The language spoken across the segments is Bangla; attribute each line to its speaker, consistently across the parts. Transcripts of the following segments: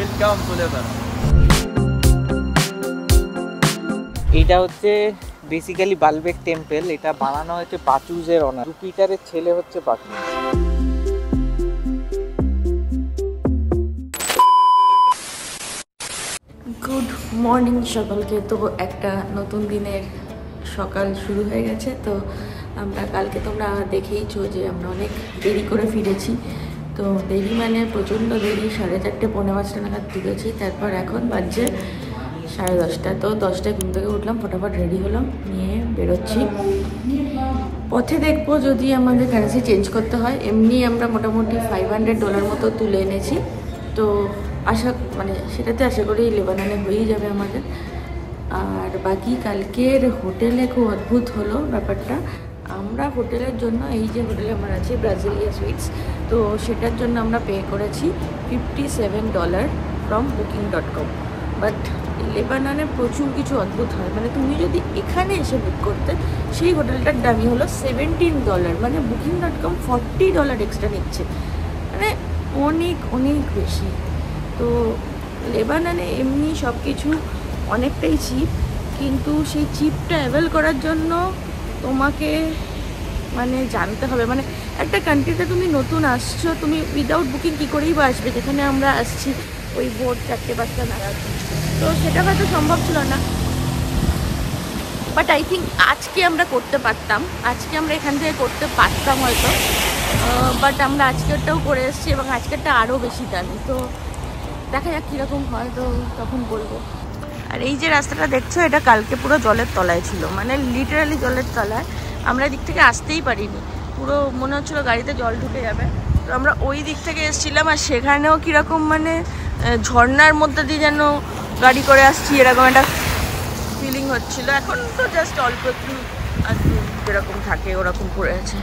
Speaker 1: Welcome to labour. এটা হচ্ছে বেসিক্যালি বালবেক টেম্পল। এটা বানানো হয়েছে বাচুসের অনার। জুপিটারের ছেলে হচ্ছে বাচুস।
Speaker 2: গুড মর্নিং সকলকে। তো একটা নতুন দিনের সকাল শুরু হয়ে গেছে। তো আমরা কালকে তোমরা দেখেইছো যে আমরা অনেক দেরি করে ফিরেছি। তো দেরি মানে প্রচণ্ড দেরি, 4:30 পৌনে 5টা নাগাদ ঢুকেছি। তারপর এখন বাজছে 10:30। তো 10টায় ঘুম থেকে উঠলাম, ফটাফট রেডি হলাম, নিয়ে বেরোচ্ছি। পথে দেখবো যদি আমাদের কারেন্সি চেঞ্জ করতে হয়। এমনি আমরা মোটামুটি $500 মতো তুলে এনেছি। তো সেটাতে আশা করি লেবাননে হয়েই যাবে আমাদের। আর বাকি কালকের হোটেলে খুব অদ্ভুত হলো ব্যাপারটা। আমরা হোটেলের জন্য, এই যে হোটেলে আমরা আছি ব্রাজিলিয়া সুইটস, তো সেটার জন্য আমরা পে করেছি $57 ফ্রম booking.com। বাট লেবাননে প্রচুর কিছু অদ্ভুত হয়। মানে তুমি যদি এখানে এসে বুক করতে, সেই হোটেলটার দামই হলো $17। মানে booking.com $40 এক্সট্রা নিচ্ছে, মানে অনেক অনেক বেশি। তো লেবাননে এমনি সব কিছু অনেকটাই চিপ, কিন্তু সেই চিপটা অ্যাভেল করার জন্য তোমাকে জানতে হবে, একটা কান্ট্রিতে তুমি নতুন আসছো, তুমি উইদাউট বুকিং কী করেই বা আসবে, যেখানে আমরা আসছি ওই ভোর 4-5টা নাগাদ। তো সেটা হয়তো সম্ভব ছিল না। বাট আই থিঙ্ক আজকে আমরা করতে পারতাম, আজকে আমরা এখান থেকে করতে পারতাম হয়তো। বাট আমরা আজকেরটাও করে এসেছি, এবং আজকেরটা আরও বেশি দামি। তো দেখা যাক কীরকম হয়, তো তখন বলবো। আর এই যে রাস্তাটা দেখছো, এটা কালকে পুরো জলের তলায় ছিল, মানে লিটারালি জলের তলায়। আমরা দিক থেকে আসতেই পারিনি, পুরো মনে হচ্ছিলো গাড়িতে জল ঢুকে যাবে। তো আমরা ওই দিক থেকে এসেছিলাম, আর সেখানেও কীরকম ঝর্নার মধ্যে দিয়ে যেন গাড়ি করে আসছি, এরকম একটা ফিলিং হচ্ছিল। এখন তো জাস্ট অল্প একটু যেরকম থাকে ওরকম পড়ে আছে।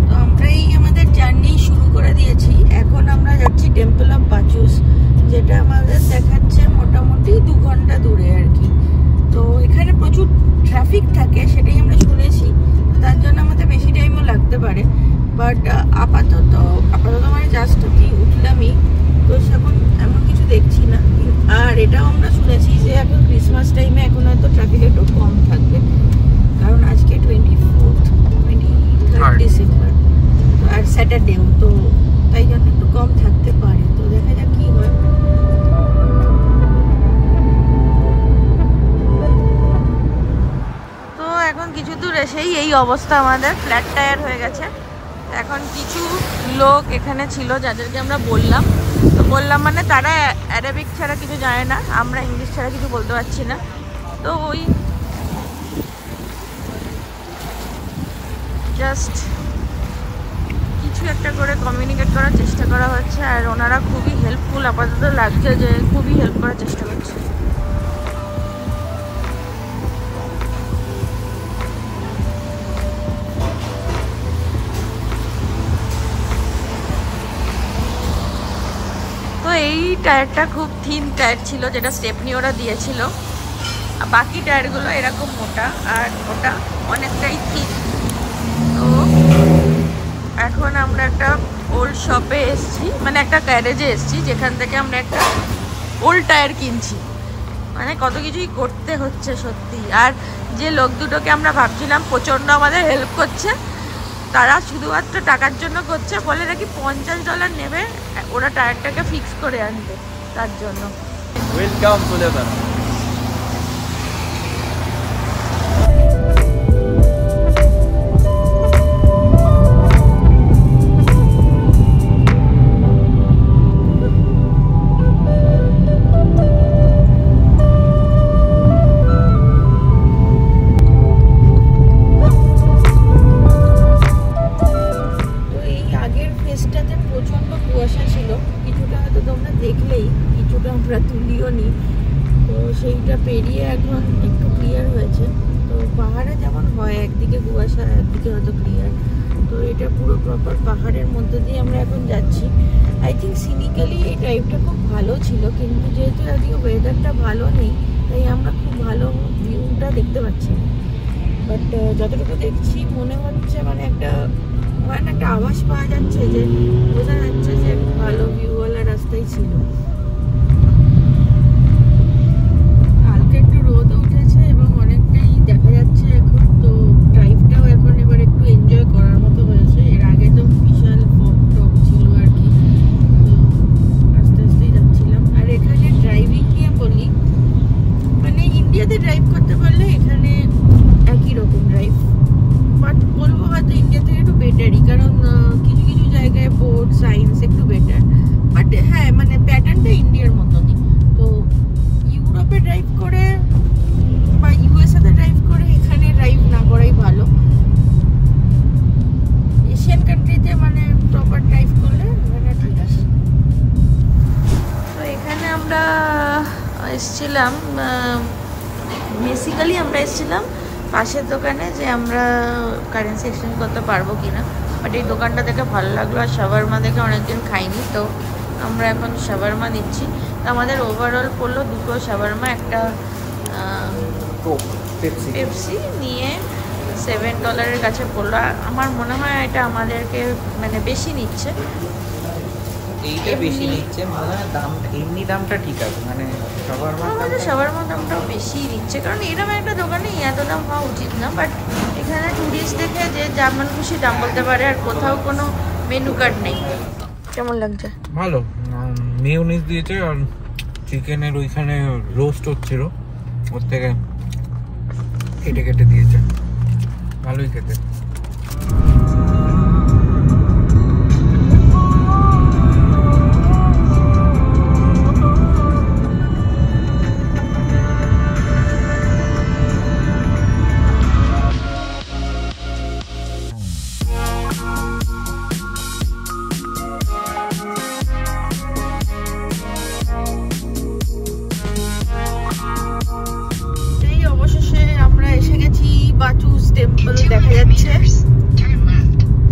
Speaker 2: তো আমরা আমাদের জার্নি শুরু করে দিয়েছি। এখন আমরা যাচ্ছি টেম্পল অফ বাচুস, যেটা আমাদের দেখাচ্ছে মোটামুটি 2 ঘন্টা দূরে আর কি। তো এখানে প্রচুর ট্রাফিক থাকে, সেটাই আমরা শুনেছি। তার জন্য আমাদের বেশি টাইমও লাগতে পারে। বাট আপাতত জাস্ট আমি উঠলামই, তো সেরকম এমন কিছু দেখছি না। আর এটাও আমরা শুনেছি যে এখন ক্রিসমাস টাইমে এখন হয়তো ট্রাফিক একটু কম থাকবে, কারণ আজকে 23 ডিসেম্বর আর স্যাটারডেও, তো তাই জন্য একটু কম থাকতে পারে। তো দেখা যাক কি হয়। তো এখন কিছু দূর এসেই এই অবস্থা, আমাদের ফ্ল্যাট টায়ার হয়ে গেছে। এখন কিছু লোক এখানে ছিল যাদেরকে আমরা বললাম, তো বললাম তারা অ্যারাবিক ছাড়া কিছু জানে না, আমরা ইংলিশ ছাড়া কিছু বলতে পারছি না। তো ওই জাস্ট কিছু একটা করে কমিউনিকেট করার চেষ্টা করা হচ্ছে। আর ওনারা খুবই হেল্পফুল আপাতত লাগছে, যে খুবই হেল্প করার চেষ্টা করছে। তো এই টায়ারটা খুব থিন টায়ার ছিল, যেটা স্টেপনি ওরা দিয়েছিল। বাকি টায়ারগুলো এরকম মোটা, আর ওটা অনেকটাই থিন। তো এখন আমরা একটা ওল্ড শপে এসেছি, একটা গ্যারেজে এসেছি, যেখান থেকে আমরা একটা ওল্ড টায়ার কিনছি। কত কিছুই করতে হচ্ছে সত্যি। আর যে লোক দুটোকে আমরা ভাবছিলাম প্রচণ্ড আমাদের হেল্প করছে, তারা শুধুমাত্র টাকার জন্য করছে, বলে নাকি $50 নেবে ওরা টায়ারটাকে ফিক্স করে আনবে, তার জন্য।
Speaker 1: Welcome to labour.
Speaker 2: সেইটা পেরিয়ে এখন একটু ক্লিয়ার হয়েছে। তো পাহাড়ে যেমন হয়, একদিকে কুয়াশা একদিকে হয়তো ক্লিয়ার, তো এটা পুরো প্রপার পাহাড়ের মধ্যে দিয়ে আমরা এখন যাচ্ছি। আই থিঙ্ক সিনিক্যালি এই ড্রাইভটা খুব ভালো ছিল, কিন্তু যেহেতু আজকে ওয়েদারটা ভালো নেই, তাই আমরা খুব ভালো ভিউটা দেখতে পাচ্ছি। বাট যতটুকু দেখছি মনে হচ্ছে একটা আভাস পাওয়া যাচ্ছে, যে বোঝা যাচ্ছে যে ভালো ভিউওয়ালা রাস্তাই ছিল। আমরা এসেছিলাম, বেসিক্যালি আমরা এসেছিলাম পাশের দোকানে যে আমরা কারেন্সি এক্সচেঞ্জ করতে পারবো কিনা, বাট এই দোকানটা দেখে ভালো লাগলো আর শাওয়ারমা দেখে অনেকদিন খাইনি, তো আমরা এখন শাওয়ারমা নিচ্ছি। তো আমাদের ওভারঅল পড়লো দুটো শাওয়ারমা, একটা পেপসি নিয়ে $7 কাছে পড়লো। আমার মনে হয় এটা আমাদেরকে মানে বেশি নিচ্ছে,
Speaker 1: এইটা বেশি নিচ্ছে মনে হয়। দাম এমনি দামটা ঠিক আছে, মানে
Speaker 2: শাওয়ারমার দামটাও বেশি নিচ্ছে, কারণ এরকম একটা দোকানে এত দাম হওয়া উচিত না, বাট এখানে টুরিস্ট দেখে যে যেমন খুশি দাম বলতে পারে, আর কোথাও কোনো মেনু কার্ড নেই। কেমন লাগছে?
Speaker 1: ভালো, মেয়োনিজ দিয়েছে আর চিকেনের ওইখানে রোস্ট হচ্ছিল, ওর থেকে কেটে কেটে দিয়েছে, ভালোই খেতে।
Speaker 2: বাচুস টেম্পল দেখা যাচ্ছে,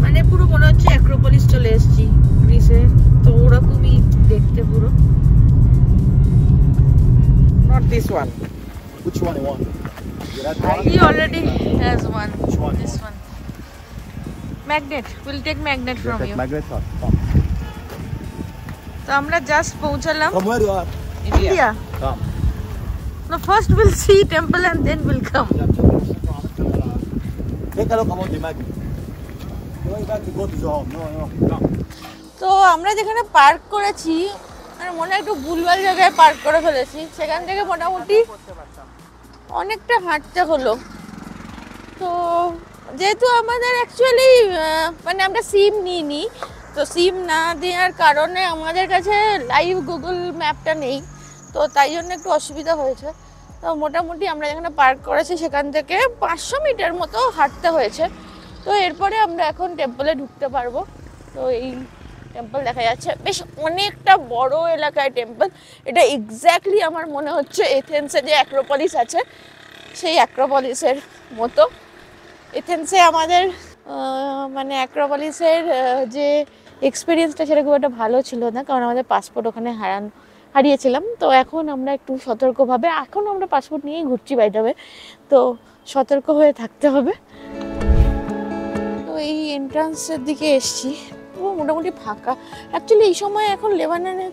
Speaker 2: মানে পুরো মনে হচ্ছে অ্যাক্রোপলিস চলে এসেছি গ্রিসে, তো ওরকমই দেখতে পুরো।
Speaker 1: Not this one.
Speaker 3: Which one you want?
Speaker 2: He already has one.
Speaker 3: Which one?
Speaker 2: This one. Magnet. We'll take magnet from you.
Speaker 3: Magnet or come.
Speaker 2: তো আমরা জাস্ট পৌঁছালাম।
Speaker 3: From where you are?
Speaker 2: India.
Speaker 3: Come.
Speaker 2: No, first we'll see temple and then we'll come.
Speaker 3: Take a look about the magnet. Going back to go to your home. No, come.
Speaker 2: তো আমরা যেখানে পার্ক করেছি, মানে মনে হয় একটু ভুলভাল জায়গায় পার্ক করে ফেলেছি, সেখান থেকে মোটামুটি অনেকটা হাঁটতে হলো। তো যেহেতু আমাদের অ্যাকচুয়ালি মানে আমরা সিম নিইনি, তো সিম না দেওয়ার কারণে আমাদের কাছে লাইভ গুগল ম্যাপটা নেই, তো তাই জন্য একটু অসুবিধা হয়েছে। তো মোটামুটি আমরা যেখানে পার্ক করেছি সেখান থেকে 500 মিটার মতো হাঁটতে হয়েছে। তো এরপরে আমরা এখন টেম্পলে ঢুকতে পারবো। তো এই টেম্পল দেখা যাচ্ছে, বেশ অনেকটা বড় এলাকায় টেম্পল। এটা এক্স্যাক্টলি আমার মনে হচ্ছে এথেন্সে যে অ্যাক্রোপলিস আছে সেই অ্যাক্রোপলিসের মতো। এথেন্সে আমাদের মানে অ্যাক্রোপলিসের যে এক্সপিরিয়েন্সটা সেটা খুব একটা ভালো ছিল না, কারণ আমাদের পাসপোর্ট ওখানে হারিয়েছিলাম। তো এখন আমরা একটু সতর্কভাবে, এখন আমরা পাসপোর্ট নিয়েই ঘুরছি বাই দ্য ওয়ে, তো সতর্ক হয়ে থাকতে হবে। তো এই এন্ট্রান্সের দিকে এসছি, ও মোটামুটি ফাঁকা। অ্যাকচুয়ালি এই সময় এখন লেবাননে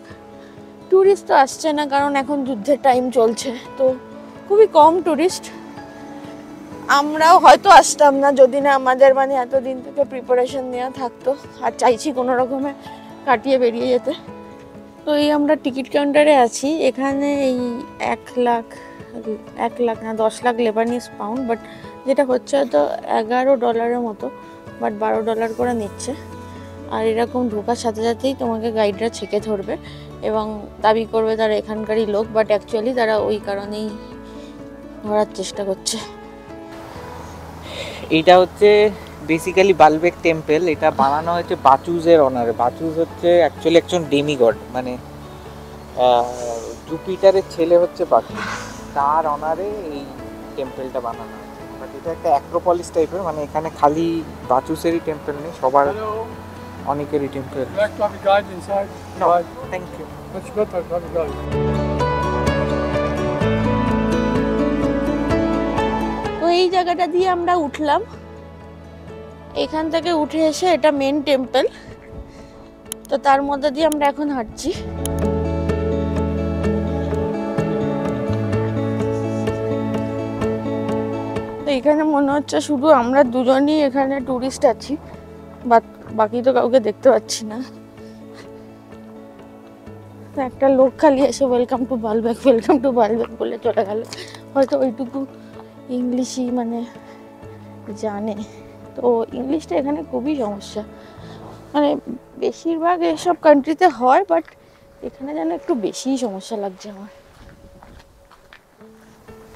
Speaker 2: ট্যুরিস্ট তো আসছে না, কারণ এখন যুদ্ধের টাইম চলছে, তো খুবই কম ট্যুরিস্ট। আমরাও হয়তো আসতাম না যদি না আমাদের মানে এতদিন থেকে প্রিপারেশন নেওয়া থাকতো, আর চাইছি কোনো রকমে কাটিয়ে বেরিয়ে যেতে। তো এই আমরা টিকিট কাউন্টারে আছি, এখানে এই 1 লাখ না 10 লাখ লেবানিজ পাউন্ড, বাট যেটা হচ্ছে হয়তো $11 মতো, বাট $12 করে নিচ্ছে। আর এরকম ঢোকার সাথে সাথেই তোমাকে গাইডরা ছেঁকে ধরবে এবং দাবি করবে তারা এখানকারই লোক, বাট অ্যাকচুয়ালি তারা ওই কারণেই ধরার চেষ্টা করছে।
Speaker 1: এইটা হচ্ছে বেসিক্যালি বালবেক টেম্পল। এটা বানানো হয়েছে বাচুসের অনারে। বাচুস হচ্ছে অ্যাকচুয়ালি একজন ডেমিগড, মানে জুপিটারের ছেলে হচ্ছে বাচুস, তার অনারে এই টেম্পলটা বানানো হয়েছে। বাট এটা একটা অ্যাক্রোপলিস টাইপের, মানে এখানে খালি বাচুসেরই টেম্পল নেই, সবার অনেকেরই টেম্পল। Thank you.
Speaker 2: তো এই জায়গাটা দিয়ে আমরা উঠলাম, এখান থেকে উঠে এসে এটা মেন টেম্পল, তো তার মধ্যে দিয়ে আমরা এখন হাঁটছি। তো এখানে মনে হচ্ছে শুধু আমরা দুজনই এখানে টুরিস্ট আছি, বাকি তো কাউকে দেখতে পাচ্ছি না। একটা লোক খালি এসে ওয়েলকাম টু বালবেক বলে চলে গেল, হয়তো ওইটুকু ইংলিশই মানে জানে। তো ইংলিশটা এখানে খুবই সমস্যা, মানে বেশিরভাগ এসব কান্ট্রিতে হয়, বাট এখানে যেন একটু বেশিই সমস্যা লাগছে আমার।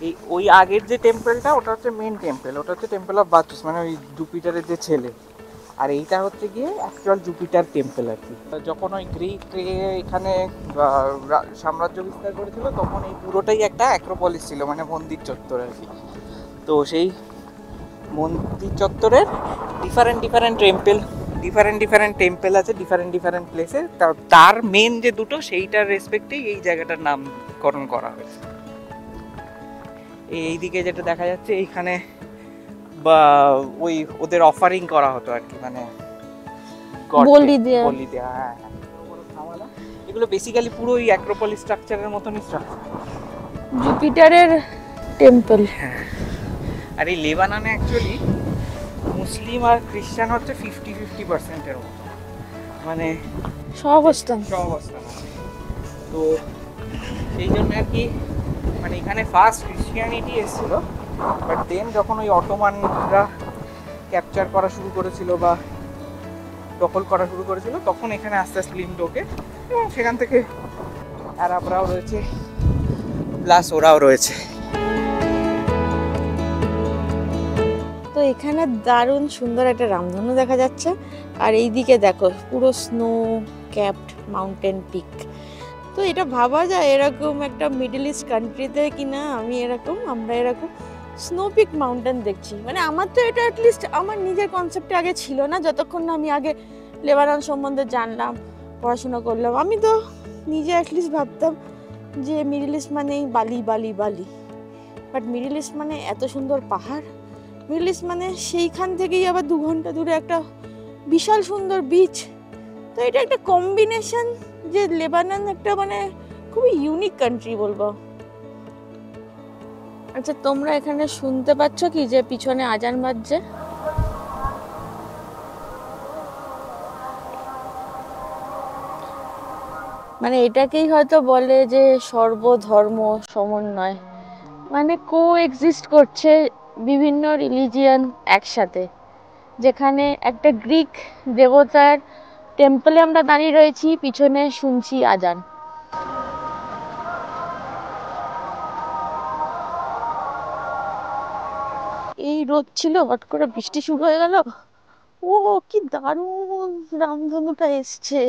Speaker 1: এই ওই আগের যে টেম্পলটা ওটা হচ্ছে মেন টেম্পল, ওটা হচ্ছে টেম্পল অফ বাচুস, মানে ওই জুপিটারের যে ছেলে। আর এইটা হচ্ছে গিয়ে অ্যাকচুয়াল জুপিটার টেম্পল আর কি। যখন ওই গ্রিক এখানে সাম্রাজ্য বিস্তার করেছিল তখন এই পুরোটাই একটা অ্যাক্রোপলিস ছিল, মানে মন্দির চত্বর আর কি। তো সেই মন্দির চত্বরের ডিফারেন্ট ডিফারেন্ট টেম্পল আছে ডিফারেন্ট প্লেসে। তার মেন যে দুটো সেইটার রেসপেক্টেই এই জায়গাটার নামকরণ করা হয়েছে। এইদিকে যেটা দেখা যাচ্ছে এইখানে বা ওই ওদের অফারিং করা হতো আর কি, মানে বলি দেয়া। হ্যাঁ, এগুলো বেসিক্যালি পুরো ওই অ্যাক্রোপলিস স্ট্রাকচারের মতনই স্ট্রাকচার,
Speaker 2: জুপিটারের টেম্পল।
Speaker 1: হ্যাঁ, আর এই লেবাননে অ্যাকচুয়ালি মুসলিম আর খ্রিস্টান হচ্ছে 50-50% মতো, মানে
Speaker 2: সহাবস্থান।
Speaker 1: তো সেই জন্য আর কি, মানে এখানে ফার্স্ট ক্রিশ্চিয়ানিটি এসেছিল, বাট দেন যখন ওই অটোমানরা ক্যাপচার করা শুরু করেছিল বা দখল করা শুরু করেছিল তখন এখানে আস্তে আস্তে লিঙ্ক ঢোকে, এবং সেখান থেকে আরবরাও রয়েছে প্লাস ওরাও রয়েছে।
Speaker 2: তো এখানে দারুণ সুন্দর একটা রামধনু দেখা যাচ্ছে, আর এইদিকে দেখো পুরো স্নো ক্যাপড মাউন্টেন পিক। তো এটা ভাবা যায় এরকম একটা মিডল ইস্ট কান্ট্রিতে কিনা আমরা এরকম স্নো পিক মাউন্টেন দেখছি। মানে আমার তো এটা অ্যাটলিস্ট আমার নিজের কনসেপ্টে আগে ছিল না, যতক্ষণ না আমি আগে লেবানন সম্বন্ধে জানলাম, পড়াশোনা করলাম। আমি তো নিজে অ্যাটলিস্ট ভাবতাম যে মিডল ইস্ট মানেই বালি, বাট মিডল ইস্ট মানে এত সুন্দর পাহাড়, মিডল ইস্ট মানে সেইখান থেকেই আবার 2 ঘন্টা দূরে একটা বিশাল সুন্দর বিচ। তো এটা একটা কম্বিনেশন, যে লেবানন একটা মানে খুবই ইউনিক কান্ট্রি বলবো। আচ্ছা, তোমরা এখানে শুনতে পাচ্ছ কি যে পিছনে আজান বাজছে? মানে এটাকেই হয়তো বলে যে সর্বধর্ম সমন্বয়, মানে কো এক্সিস্ট করছে বিভিন্ন রিলিজিয়ান একসাথে। যেখানে একটা গ্রিক দেবতার টেম্পলে আমরা দাঁড়িয়ে রয়েছি, পিছনে শুনছি আজান। এই রোদ ছিল, হট করে বৃষ্টি শুরু হয়ে গেল। ও কি দারুণ রামধনুটা এসছে,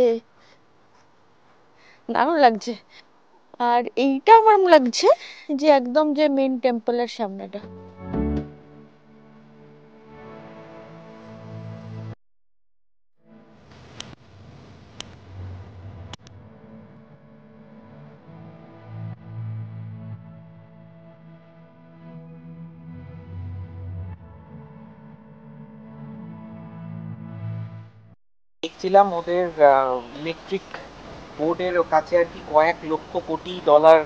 Speaker 2: দারুণ লাগছে। আর এইটা আমার লাগছে যে একদম যে মেইন টেম্পলের সামনেটা।
Speaker 1: দেখছিলাম ওদের ইলেকট্রিক বোর্ডের কাছে আর কি কয়েক লক্ষ কোটি ডলার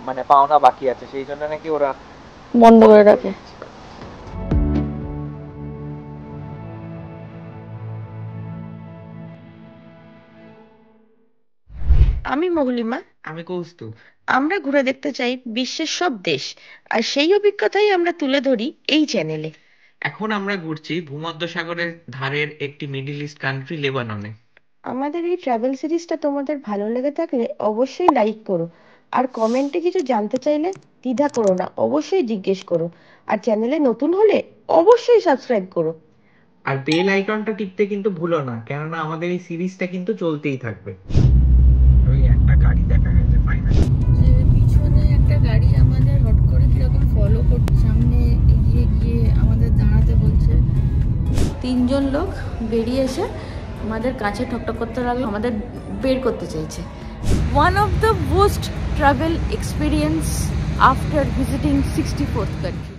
Speaker 1: মানে পাওনা বাকি আছে, সেই জন্য নাকি ওরা
Speaker 2: বন্ধ করে রাখে। আমি মহুলিমা।
Speaker 1: আমি কৌস্তুভ।
Speaker 2: আমরা ঘুরে দেখতে চাই বিশ্বের সব দেশ, আর সেই অভিজ্ঞতাই আমরা তুলে ধরি এই চ্যানেলে।
Speaker 1: এখন আমরা ঘুরছি ভূমধ্যসাগরের ধারের একটি মিডল ইস্ট কান্ট্রি লেবাননে।
Speaker 2: আমাদের এই ট্রাভেল সিরিজটা তোমাদের ভালো লেগে থাকলে অবশ্যই লাইক করো, আর কমেন্টে কিছু জানতে চাইলে দ্বিধা করো না, অবশ্যই জিজ্ঞেস করো। আর চ্যানেলে নতুন হলে অবশ্যই সাবস্ক্রাইব করো,
Speaker 1: আর বেল আইকনটা টিপতে কিন্তু ভুলো না, কেননা আমাদের এই সিরিজটা কিন্তু চলতেই থাকবে। ওই একটা গাড়ি দেখা গেছে ফাইনালি,
Speaker 2: পিছনে একটা গাড়ি আমাদের হট করে কিরকম ফলো করছে, সামনে এগিয়ে গিয়ে আমাদের দাঁড়াতে বলছে। 3 জন লোক বেরিয়ে এসে আমাদের কাছে ঠকঠক করতে লাগলো, আমাদের বের করতে চাইছে। One of the most travel experience after visiting 64th country.